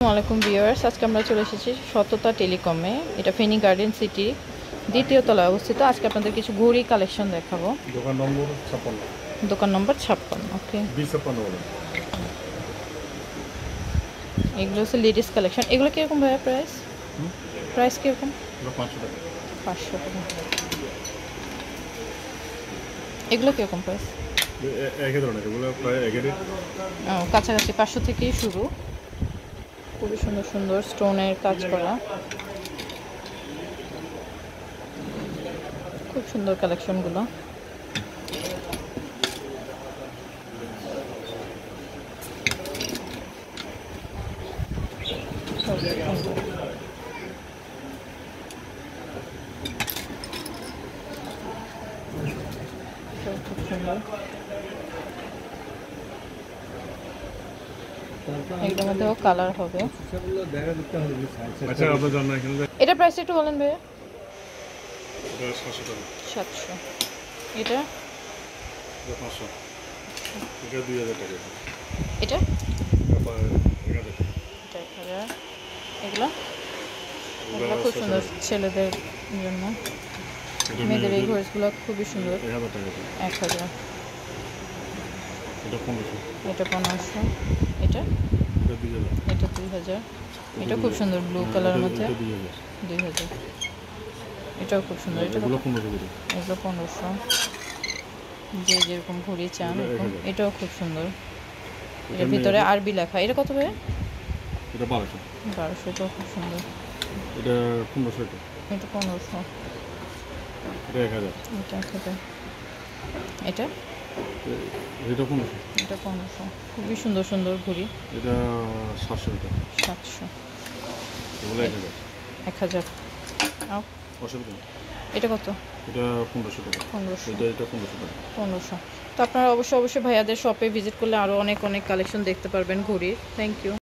আসসালামাইকুম ভিউয়ার্স, আজকে আমরা চলে এসেছি সততা টেলিকমে। এটা ফেনী গার্ডেন সিটি দ্বিতীয় তলায় অবস্থিত। আজকে আপনাদের কিছু ঘড়ি কালেকশন দেখাবো। দোকান নম্বর 56। দোকান নম্বর 56। ওকে, 256 বলে। এগুলো হচ্ছে লেডিস কালেকশন। এগুলো কীরকম ভাইয়া প্রাইস? প্রাইস কীরকম? 500 টাকা। 500 টাকা। এগুলো কীরকম প্রাইস? একই ধরনের, এগুলো প্রায় একই রেট। কাছাকাছি 500 থেকেই শুরু। খুবই সুন্দর সুন্দর স্টোনের কাজ করা, খুব সুন্দর কালেকশনগুলো। খুব সুন্দর। এগুলোর মধ্যেও কালার হবে। আচ্ছা, আপনার জন্য এখানে এটা প্রাইস একটু বলেন ভাইয়া। এটা 700 টাকা। 700। এটা এটা 500। এটা 2000 টাকা। এটা এটা 1000 টাকা। এটা 1000। এগুলো এগুলো খুব সুন্দর ছেলেদের জন্য। মেয়েদের এই ঘড়িগুলো খুবই সুন্দর। 1000 টাকা। 1000। এটা 1500। এটা 1500। এটা এটা 2000। এটা 2000। এটা খুব সুন্দর ব্লু কালারের মধ্যে। 2000। এটাও খুব সুন্দর। এটা এগুলো 1500 করে। এগুলো 1500। যে যেরকম ঘড়ি চান এরকম। এটাও খুব সুন্দর। এর ভিতরে আরবি লেখা। এটা কত ভাই? এটা 1200। 1200। এটাও খুব সুন্দর। এটা 1500 টাকা। এটা 1500। এটা 1000। এটা 1000। এটা এটা 1500। এটা 1500। খুবই সুন্দর সুন্দর ঘড়ি। এটা 700 টাকা। 700। এগুলো 1000। 1000। অসুবিধা নেই। এটা কত? এটা 1500 টাকা। 1500। এটা 1500 টাকা। 1500। তো আপনারা অবশ্যই ভাইয়াদের শপে ভিজিট করলে আরও অনেক কালেকশন দেখতে পারবেন ঘড়ির। Thank you.